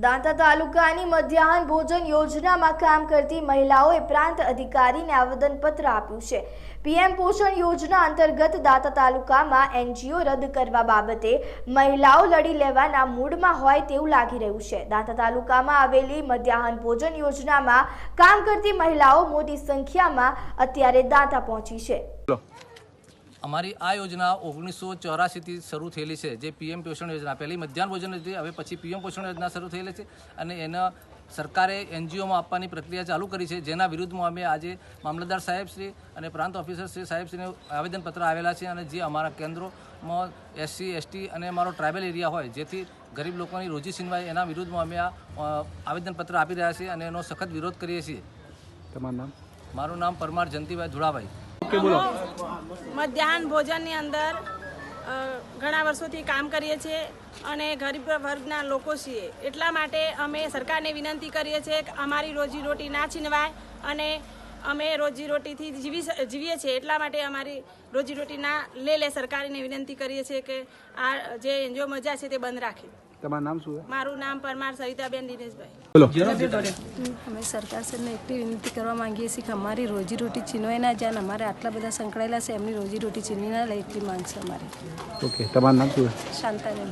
દાંતા તાલુકાની મધ્યાહન ભોજન યોજનામાં કામ કરતી મહિલાઓએ પ્રાંત અધિકારીને આવેદનપત્ર આપ્યું છે। પીએમ પોષણ યોજના અંતર્ગત દાંતા તાલુકામાં એનજીઓ રદ કરવા બાબતે મહિલાઓ લડી લેવાના મૂડમાં હોય તેવું લાગી રહ્યું છે। દાંતા તાલુકામાં આવેલી મધ્યાહન ભોજન યોજનામાં કામ કરતી મહિલાઓ મોટી સંખ્યામાં અત્યારે દાંતા પહોંચી છે। અમારી આ યોजना 1984થી શરૂ થયેલી છે, જે પીએમ પોષણ યોજના પહેલી મધ્યાહન ભોજન હતી, હવે પછી પીએમ પોષણ યોજના શરૂ થયેલી છે અને એના સરકારે એનજીઓમાં આપવાની પ્રક્રિયા ચાલુ કરી છે, જેના વિરુદ્ધમાં અમે આજે મામલતદાર સાહેબશ્રી અને પ્રાંત ઓફિસર શ્રી સાહેબશ્રીને આવેદનપત્ર આવેલા છે અને જે અમારા કેન્દ્રોમાં SC ST અને અમારો ટ્રાઇબલ એરિયા હોય, જેથી ગરીબ લોકોની રોજી છીનવાય, એના વિરુદ્ધમાં અમે આ આવેદનપત્ર આપી રહ્યા છીએ અને એનો સખત વિરોધ કરીએ છીએ। તમારું નામ? મારું નામ પરમાર જયંતિભાઈ ધુળાભાઈ। મધ્યાહન ભોજનની અંદર ઘણા વર્ષોથી કામ કરીએ છીએ અને ગરીબ વર્ગના લોકો છીએ, એટલા માટે અમે સરકારને વિનંતી કરીએ છીએ કે અમારી રોજીરોટી ના છીનવાય અને અમે રોજીરોટીથી જીવીએ છીએ, એટલા માટે અમારી રોજીરોટી ના લે સરકારને વિનંતી કરીએ છીએ કે આ જે એનજીઓ મજા છે તે બંધ રાખે। તમારું નામ શું? મારું નામ પરમાર સરિતાબેન દિનેશભાઈ। બોલો। અમે સરકાર સરને એટલી વિનંતી કરવા માંગીએ છીએ કે અમારી રોજીરોટી છીનવાઈ ના જાય, અમારે આટલા બધા સંકળાયેલા છે, એમની રોજીરોટી છીનવી ના લે એટલી માંગ છે અમારી। ઓકે, તમારું નામ શું? શાંતાબેન।